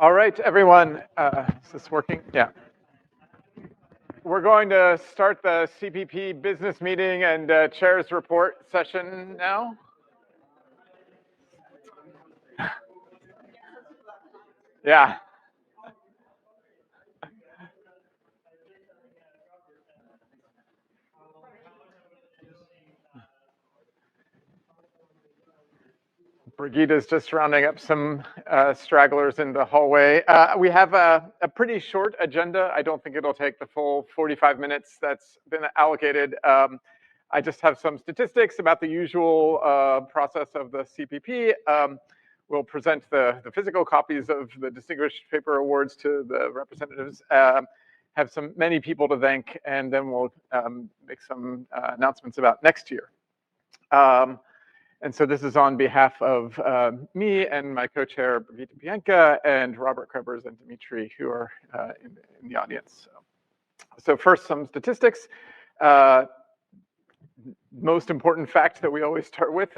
All right, everyone. Is this working? Yeah. We're going to start the CPP business meeting and chair's report session now. Yeah. Brigitte is just rounding up some stragglers in the hallway. We have a pretty short agenda. I don't think it'll take the full 45 minutes that's been allocated. I just have some statistics about the usual process of the CPP. We'll present the physical copies of the Distinguished Paper Awards to the representatives, have many people to thank, and then we'll make some announcements about next year. And so this is on behalf of me and my co-chair, Brigitte Pientka, and Robbert, Krebbers, and Dmitriy, who are in the audience. So first, some statistics. Most important fact that we always start with,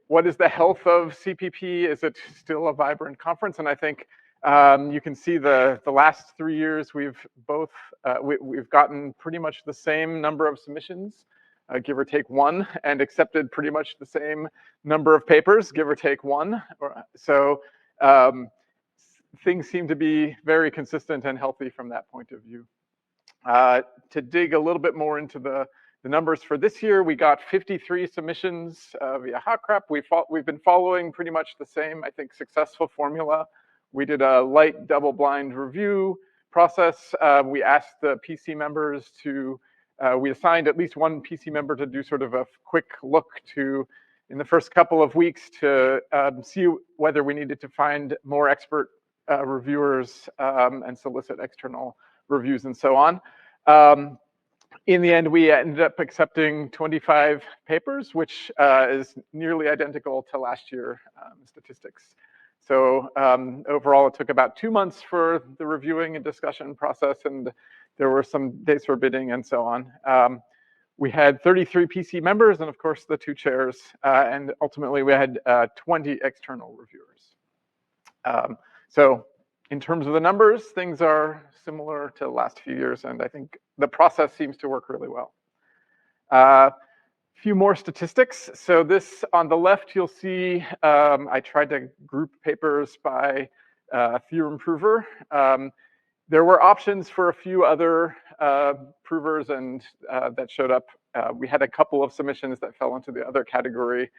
what is the health of CPP? Is it still a vibrant conference? And I think you can see the last 3 years, we've gotten pretty much the same number of submissions, give or take one, and accepted pretty much the same number of papers, give or take one. So things seem to be very consistent and healthy from that point of view. To dig a little bit more into the numbers for this year, we got 53 submissions via HotCrap. We've been following pretty much the same, I think, successful formula. We did a light double-blind review process. We asked the PC members to we assigned at least one PC member to do sort of a quick look in the first couple of weeks to see whether we needed to find more expert reviewers and solicit external reviews and so on. In the end, we ended up accepting 25 papers, which is nearly identical to last year's statistics. So overall, it took about 2 months for the reviewing and discussion process, and there were some days for bidding and so on. We had 33 PC members and, of course, the 2 chairs, and ultimately we had 20 external reviewers. So in terms of the numbers, things are similar to the last few years, and I think the process seems to work really well. Few more statistics. So this on the left, you'll see I tried to group papers by theorem prover. There were options for a few other provers and that showed up. We had a couple of submissions that fell into the other category.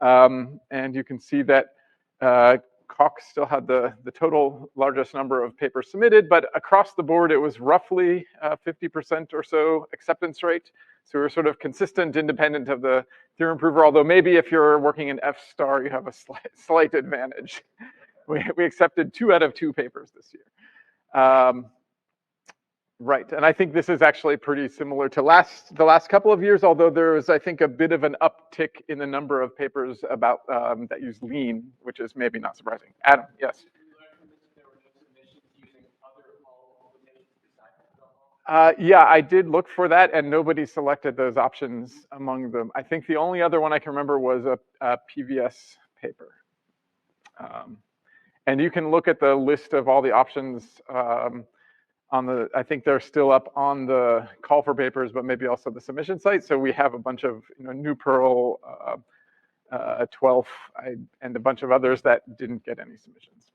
And you can see that Cox still had the total largest number of papers submitted, but across the board, it was roughly 50% or so acceptance rate. So we're sort of consistent, independent of the theorem prover, although maybe if you're working in F-star, you have a slight advantage. We accepted 2 out of 2 papers this year. Right, and I think this is actually pretty similar to the last couple of years, although there was, I think, a bit of an uptick in the number of papers about that use lean, which is maybe not surprising. Adam, yes. Yeah, I did look for that, and nobody selected those options among them. I think the only other one I can remember was a PVS paper. And you can look at the list of all the options I think they're still up on the call for papers, but maybe also the submission site. So we have a bunch of New Pearl, 12th, and a bunch of others that didn't get any submissions.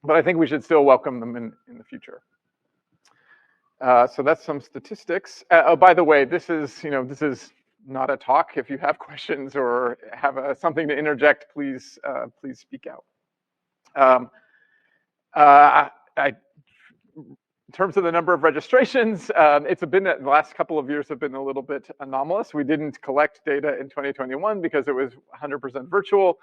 But I think we should still welcome them in the future. So that's some statistics. Oh, by the way, this is not a talk. If you have questions or have something to interject, please speak out. In terms of the number of registrations, the last couple of years have been a little bit anomalous. We didn't collect data in 2021 because it was 100% virtual.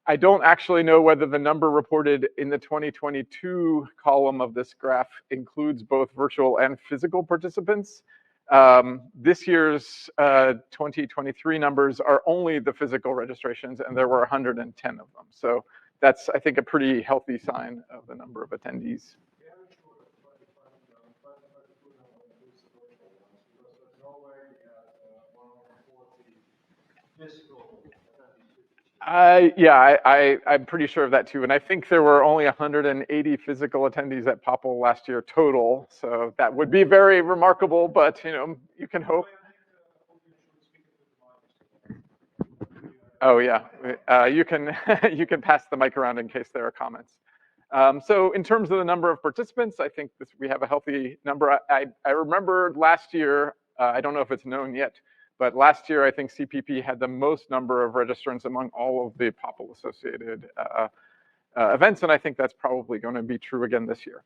I don't actually know whether the number reported in the 2022 column of this graph includes both virtual and physical participants. This year's 2023 numbers are only the physical registrations, and there were 110 of them. So that's, I think, a pretty healthy sign of the number of attendees. I'm pretty sure of that too. And I think there were only 180 physical attendees at Popple last year total. So that would be very remarkable, but you can hope. Oh yeah, you can you can pass the mic around in case there are comments. So in terms of the number of participants, I think we have a healthy number. I remember last year, I don't know if it's known yet, but last year I think CPP had the most number of registrants among all of the Popple associated events, and I think that's probably going to be true again this year.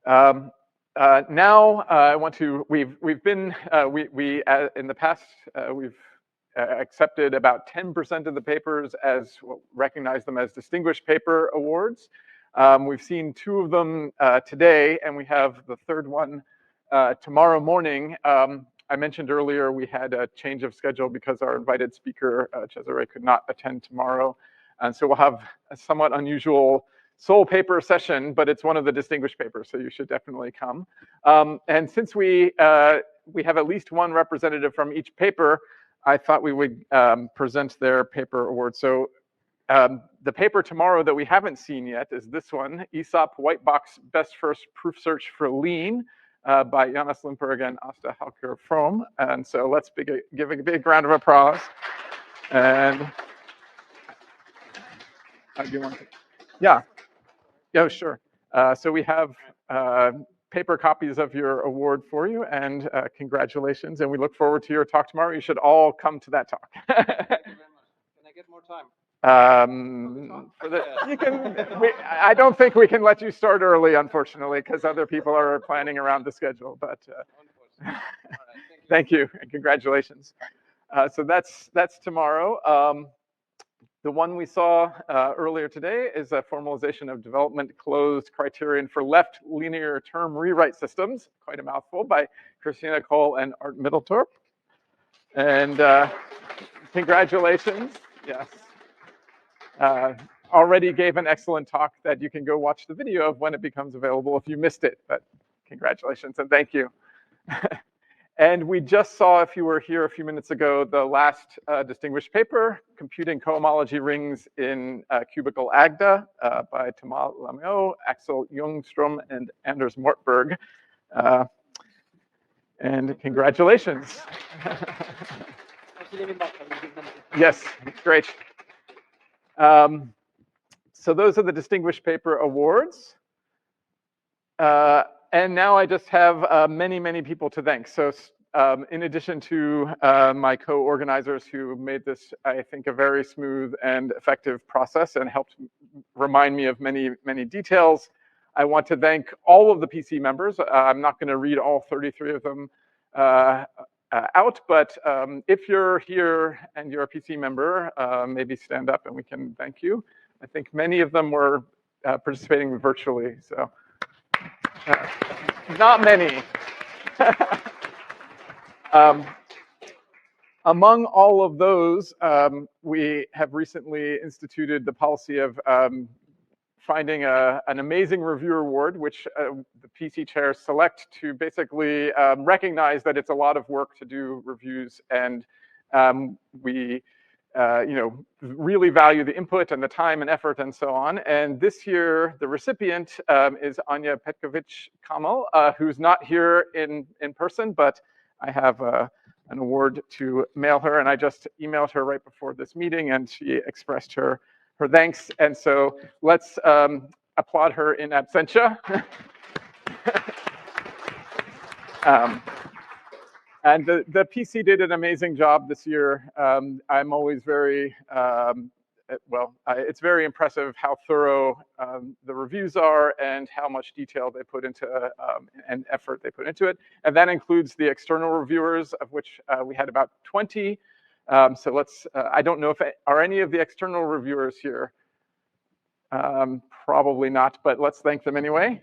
Now I want to. We've been in the past we've accepted about 10% of the papers as recognize them as distinguished paper awards. We've seen 2 of them today, and we have the 3rd one tomorrow morning. I mentioned earlier we had a change of schedule because our invited speaker, Cesare, could not attend tomorrow. And so we'll have a somewhat unusual sole paper session, but it's one of the distinguished papers, so you should definitely come. And since we have at least one representative from each paper, I thought we would present their paper award. So the paper tomorrow that we haven't seen yet is this one, ESOP White Box Best First Proof Search for Lean by Jonas Limperg and Asta Halker-From. And so let's give a big round of applause. And do you want to? Yeah, sure. So we have paper copies of your award for you, and congratulations, and we look forward to your talk tomorrow. You should all come to that talk. Thank you very much. Can I get more time? I don't think we can let you start early, unfortunately, because other people are planning around the schedule, but thank you, and congratulations. So that's tomorrow. The one we saw earlier today is a formalization of development closed criterion for left linear term rewrite systems, quite a mouthful, by Christina Cole and Art Middletorp. And congratulations, yes. Already gave an excellent talk that you can go watch the video of when it becomes available if you missed it, but congratulations and thank you. And we just saw, if you were here a few minutes ago, the last distinguished paper, Computing Cohomology Rings in Cubical Agda by Thomas Lameo, Axel Ljungström, and Anders Mortberg. And congratulations. Yes, great. So those are the distinguished paper awards. And now I just have many, many people to thank. So in addition to my co-organizers who made this, I think, a very smooth and effective process and helped remind me of many, many details, I want to thank all of the PC members. I'm not going to read all 33 of them out, but if you're here and you're a PC member, maybe stand up and we can thank you. I think many of them were participating virtually, so. Not many. Among all of those, we have recently instituted the policy of finding an amazing reviewer award, which the PC chairs select to basically recognize that it's a lot of work to do reviews, and we really value the input and the time and effort and so on. And this year, the recipient is Anya Petkovic-Kamal, who's not here in person, but I have an award to mail her, and I just emailed her right before this meeting, and she expressed her thanks. And so let's applaud her in absentia. And the PC did an amazing job this year. I'm always very, it's very impressive how thorough the reviews are and how much detail they put into and effort they put into it. And that includes the external reviewers, of which we had about 20. So let's, I don't know if, are any of the external reviewers here? Probably not, but let's thank them anyway.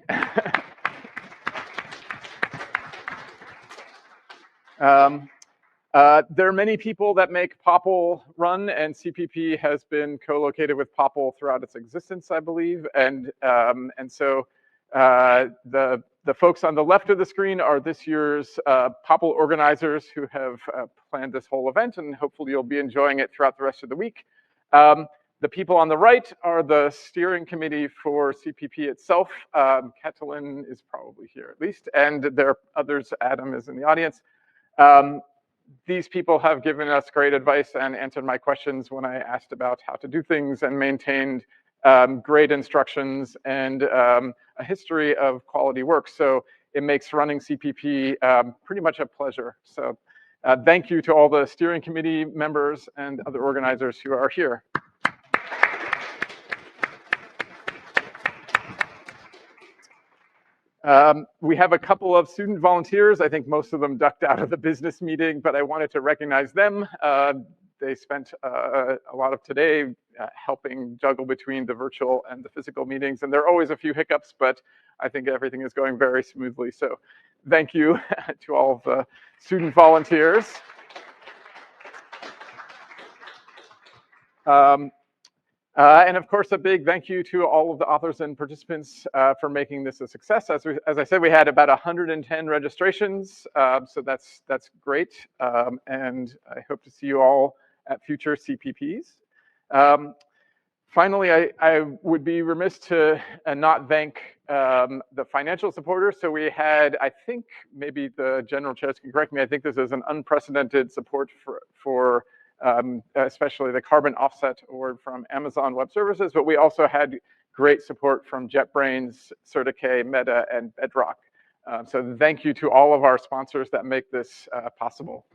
There are many people that make Popple run, and CPP has been co-located with Popple throughout its existence, I believe. And so The folks on the left of the screen are this year's Popple organizers who have planned this whole event, and hopefully you'll be enjoying it throughout the rest of the week. The people on the right are the steering committee for CPP itself. Catalin is probably here at least, and there are others. Adam is in the audience. These people have given us great advice and answered my questions when I asked about how to do things, and maintained great instructions and a history of quality work. So it makes running CPP pretty much a pleasure. So thank you to all the steering committee members and other organizers who are here. We have a couple of student volunteers. I think most of them ducked out of the business meeting, but I wanted to recognize them. They spent a lot of today helping juggle between the virtual and the physical meetings, and there are always a few hiccups, but I think everything is going very smoothly. So thank you to all of the student volunteers. And of course, a big thank you to all of the authors and participants for making this a success. As I said, we had about 110 registrations, so that's great. And I hope to see you all at future CPPs. Finally, I would be remiss to not thank the financial supporters. So we had, I think maybe the general chairs can correct me, I think this is an unprecedented support for especially the carbon offset award from Amazon Web Services, but we also had great support from JetBrains, Certica, Meta, and Bedrock. So thank you to all of our sponsors that make this possible.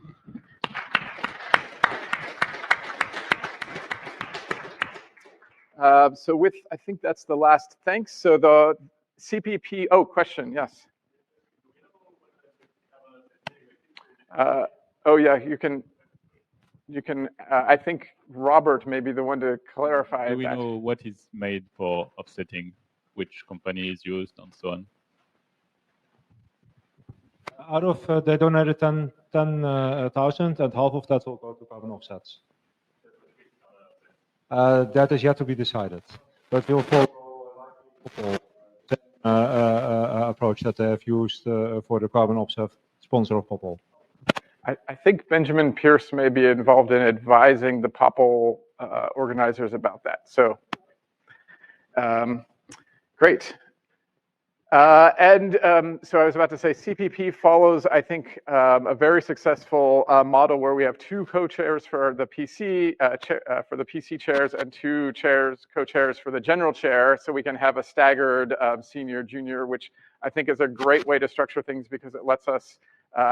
So with, I think that's the last thanks. So the CPP, oh, question, yes. Oh yeah, you can, I think Robbert may be the one to clarify that. Do we know what is made for offsetting, which company is used, and so on? Out of, they donated 10,000, and half of that will go to carbon offsets. That is yet to be decided, but we'll follow approach that they have used for the carbon offset sponsor of Popple. I think Benjamin Pierce may be involved in advising the Popple organizers about that. So, great. So I was about to say, CPP follows, I think, a very successful model where we have two co-chairs for the PC, chairs, and two co-chairs for the general chair, so we can have a staggered senior, junior, which I think is a great way to structure things because it lets us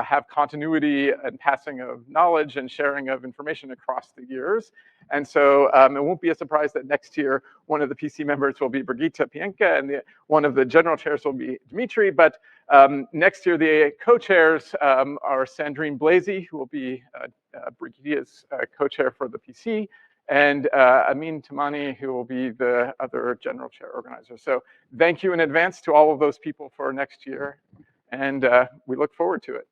have continuity and passing of knowledge and sharing of information across the years. And so it won't be a surprise that next year, one of the PC members will be Brigitte Pientka, and one of the general chairs will be Dmitriy. But next year, the co-chairs are Sandrine Blasey, who will be Brigitte's co-chair for the PC, and Amin Tamani, who will be the other general chair organizer. So thank you in advance to all of those people for next year. And we look forward to it.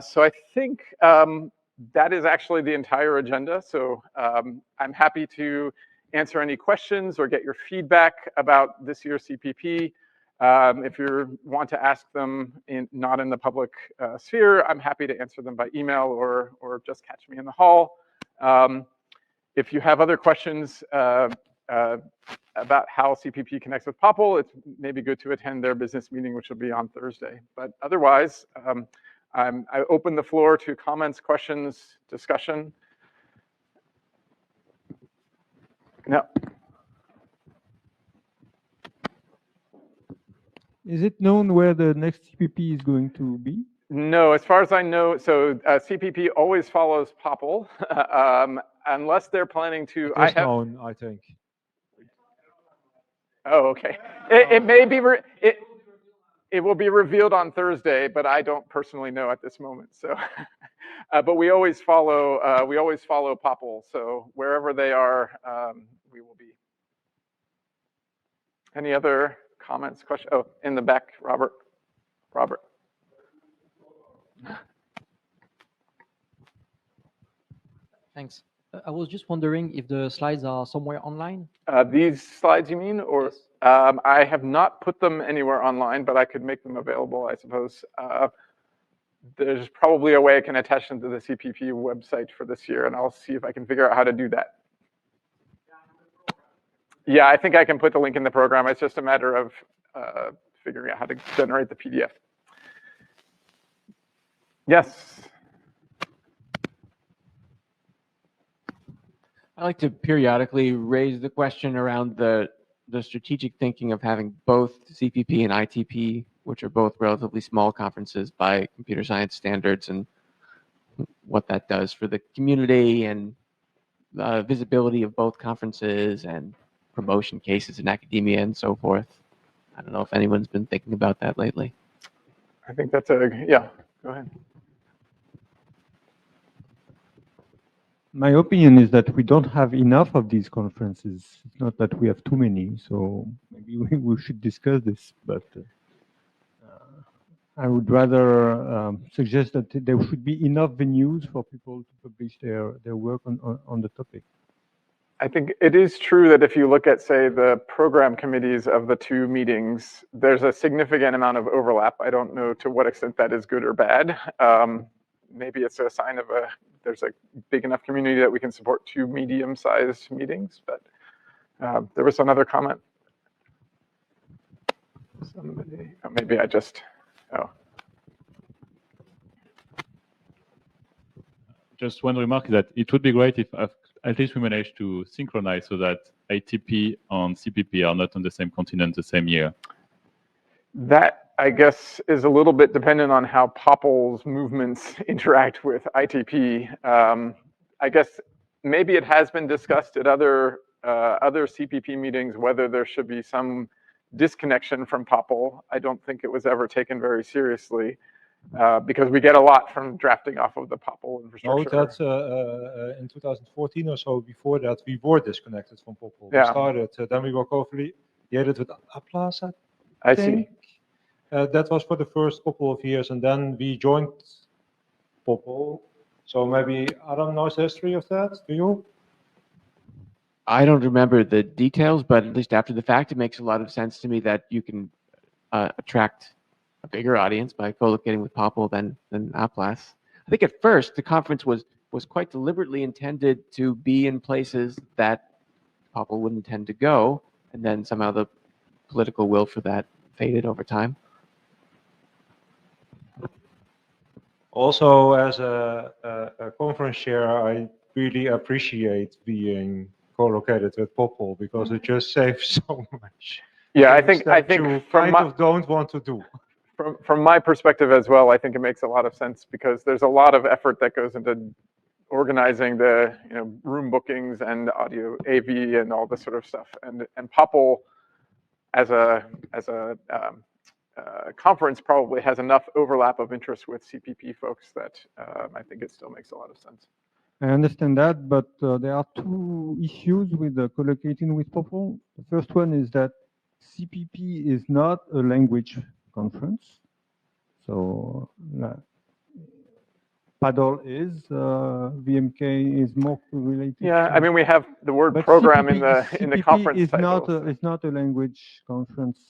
So I think that is actually the entire agenda. So I'm happy to answer any questions or get your feedback about this year's CPP. If you want to ask them not in the public sphere, I'm happy to answer them by email or just catch me in the hall. If you have other questions, about how CPP connects with Popple, it's maybe good to attend their business meeting, which will be on Thursday. But otherwise, I open the floor to comments, questions, discussion. No. Is it known where the next CPP is going to be? No, as far as I know, so CPP always follows Popple, unless they're planning to. It's known, I think. Oh, okay. It may be it will be revealed on Thursday, but I don't personally know at this moment. So, but we always follow Popple. So wherever they are, we will be. Any other comments, questions? Oh, in the back, Robert. Thanks. I was just wondering if the slides are somewhere online. These slides, you mean, or Yes. I have not put them anywhere online, but I could make them available, I suppose. There's probably a way I can attach them to the CPP website for this year, and I'll see if I can figure out how to do that. Yeah, I think I can put the link in the program. It's just a matter of figuring out how to generate the PDF. Yes. I like to periodically raise the question around the strategic thinking of having both CPP and ITP, which are both relatively small conferences by computer science standards, and what that does for the community and visibility of both conferences and promotion cases in academia and so forth. I don't know if anyone's been thinking about that lately. I think that's yeah, go ahead. My opinion is that we don't have enough of these conferences. It's not that we have too many, so maybe we should discuss this, but I would rather suggest that there should be enough venues for people to publish their work on the topic. I think it is true that if you look at, say, the program committees of the two meetings, there's a significant amount of overlap. I don't know to what extent that is good or bad. Maybe it's a sign of there's a big enough community that we can support two medium-sized meetings, but there was another comment. Somebody, oh, maybe I just, oh. Just one remark is that it would be great if at least we manage to synchronize so that ITP and CPP are not on the same continent the same year. That, I guess, is a little bit dependent on how Popple's movements interact with ITP. I guess maybe it has been discussed at other CPP meetings whether there should be some disconnection from Popple. I don't think it was ever taken very seriously because we get a lot from drafting off of the Popple infrastructure. No, that's in 2014 or so. Before that, we were disconnected from Popple. Yeah. We started, then we were co-affiliated with Aplas, I see. That was for the first couple of years, and then we joined Popple. So maybe Adam knows the history of that. Do you? I don't remember the details, but at least after the fact, it makes a lot of sense to me that you can attract a bigger audience by co-locating with Popple than Aplas. I think at first the conference was quite deliberately intended to be in places that Popple wouldn't tend to go, and then somehow the political will for that faded over time. Also, as a conference chair, I really appreciate being co-located with Popple because it just saves so much. Yeah, I things think that you from kind of don't want to do. From my perspective as well, I think it makes a lot of sense because there's a lot of effort that goes into organizing the room bookings and audio AV and all this sort of stuff. And Popple as a conference probably has enough overlap of interest with CPP folks that I think it still makes a lot of sense. I understand that, but there are two issues with collocating with Popple. The first one is that CPP is not a language conference. So Paddle is, VMK is more related. Yeah, I mean, we have the word But program CPP in the conference is title. it's not a language conference,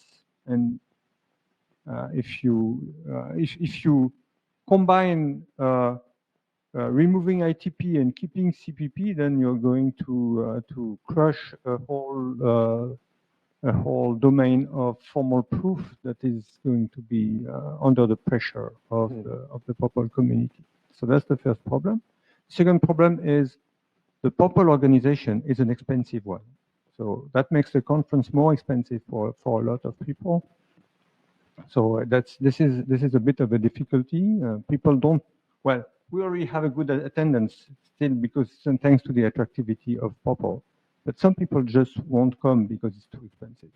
and if you combine removing ITP and keeping CPP, then you're going to crush a whole domain of formal proof that is going to be under the pressure of the Popple community. So that's the first problem. Second problem is the Popple organization is an expensive one. So that makes the conference more expensive for a lot of people. So this is a bit of a difficulty. People don't, well, we already have a good attendance still because thanks to the attractivity of Popple. But some people just won't come because it's too expensive.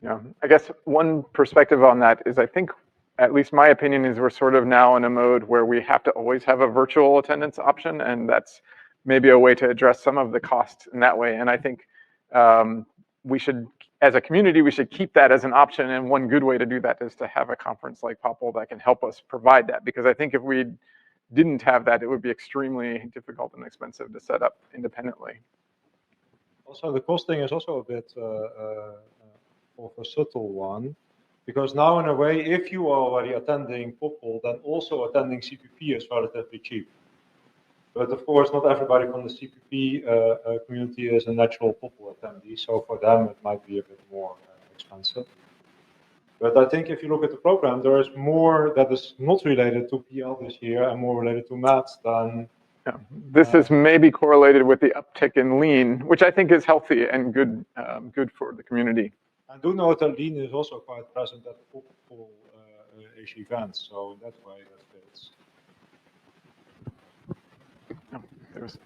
Yeah, I guess one perspective on that is I think, at least my opinion is we're sort of now in a mode where we have to always have a virtual attendance option, and that's maybe a way to address some of the costs in that way. And I think we should, as a community, we should keep that as an option. And one good way to do that is to have a conference like Popple that can help us provide that. Because I think if we didn't have that, it would be extremely difficult and expensive to set up independently. Also, the costing is also a bit of a subtle one, because now in a way, if you are already attending POPL, then also attending CPP is relatively cheap. But of course, not everybody from the CPP community is a natural POPL attendee, so for them it might be a bit more expensive. But I think if you look at the program, there is more that is not related to PL this year and more related to maths than. Yeah. This is maybe correlated with the uptick in lean, which I think is healthy and good, good for the community. And do note that lean is also quite present at the POPL-ish events, so in that way that fits. Oh, there's.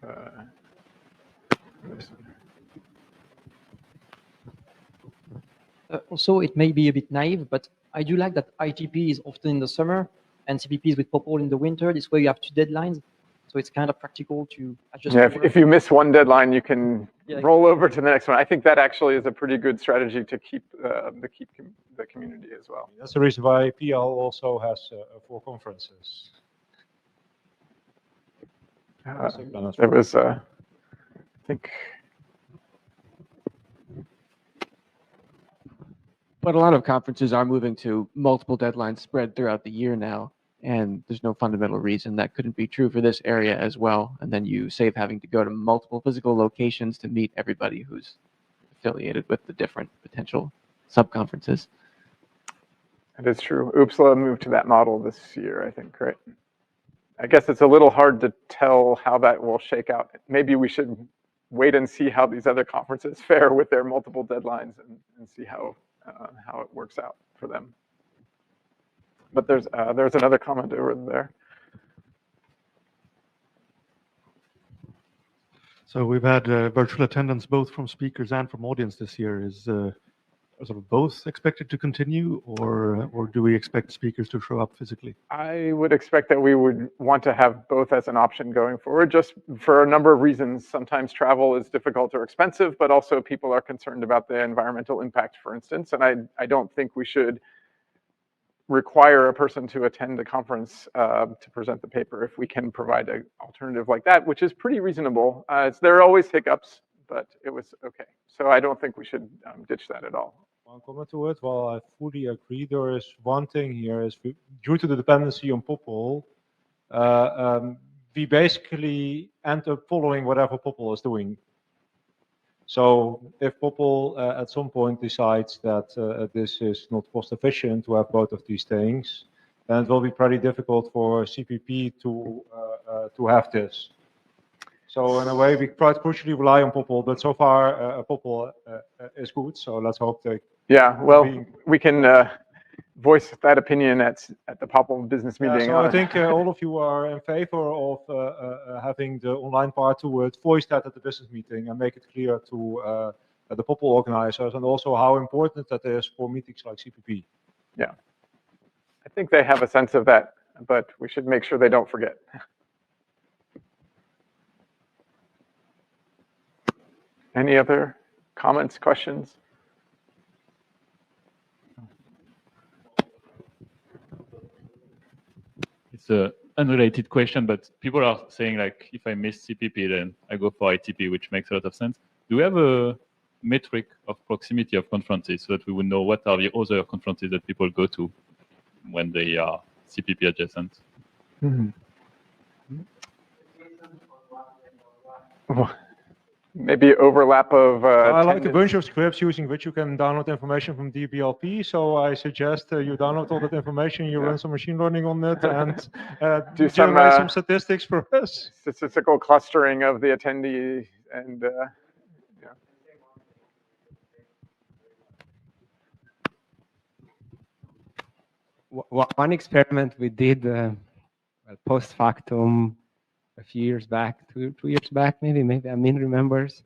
Also, it may be a bit naive, but I do like that ITP is often in the summer and CPP is with POPL in the winter. This way you have two deadlines. So it's kind of practical to adjust. Yeah, if you miss one deadline, you can Yeah. roll over to the next one. I think that actually is a pretty good strategy to keep the community as well. That's the reason why PL also has 4 conferences. There was, I think. But a lot of conferences are moving to multiple deadlines spread throughout the year now, and there's no fundamental reason that couldn't be true for this area as well. And then you save having to go to multiple physical locations to meet everybody who's affiliated with the different potential sub-conferences. It is true. Uppsala moved to that model this year, I think, right? I guess it's a little hard to tell how that will shake out. Maybe we should wait and see how these other conferences fare with their multiple deadlines and see how it works out for them. But there's another comment over there. So we've had virtual attendance both from speakers and from audience this year. Is sort of both expected to continue, or do we expect speakers to show up physically? I would expect that we would want to have both as an option going forward, just for a number of reasons. Sometimes travel is difficult or expensive, but also people are concerned about the environmental impact, for instance. And I don't think we should require a person to attend a conference to present the paper if we can provide an alternative like that, which is pretty reasonable. There are always hiccups, but it was okay. So I don't think we should ditch that at all. One comment to it, while I fully agree, there is one thing here, is due to the dependency on POPL, we basically end up following whatever POPL is doing. So if POPL at some point decides that this is not cost efficient to have both of these things, then it will be pretty difficult for CPP to have this. So in a way, we try to crucially rely on POPL, but so far POPL is good. So let's hope they. Yeah, well, we can voice that opinion at the POPL business meeting. Yeah, so I think all of you are in favor of having the online part to voice that at the business meeting and make it clear to the POPL organizers, and also how important that is for meetings like CPP. Yeah, I think they have a sense of that, but we should make sure they don't forget. Any other comments, questions? It's an unrelated question, but people are saying, like, if I miss CPP, then I go for ITP, which makes a lot of sense. Do we have a metric of proximity of conferences so that we would know what are the other conferences that people go to when they are CPP adjacent? Mm-hmm. Maybe overlap of. I like a bunch of scripts using which you can download information from DBLP. So I suggest you download all that information, you run some machine learning on it, and generate some statistics for us. Statistical clustering of the attendee and. One experiment we did post factum a few years back, two years back, maybe Amin remembers.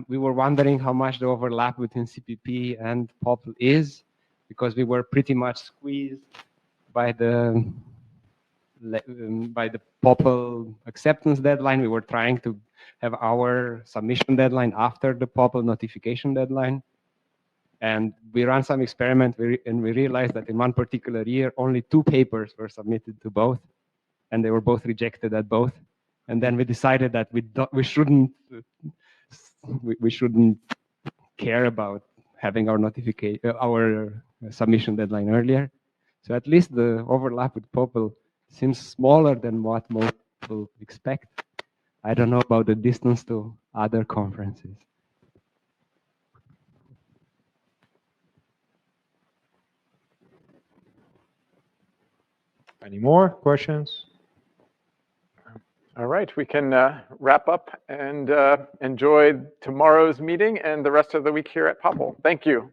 We were wondering how much the overlap between CPP and POPL is, because we were pretty much squeezed by the POPL acceptance deadline. We were trying to have our submission deadline after the POPL notification deadline. And we ran some experiment and we realized that in one particular year, only 2 papers were submitted to both. and they were both rejected at both. And then we decided that we shouldn't care about having our submission deadline earlier. So at least the overlap with Popl seems smaller than what most people expect. I don't know about the distance to other conferences. Any more questions? All right, we can wrap up and enjoy tomorrow's meeting and the rest of the week here at Popl. Thank you.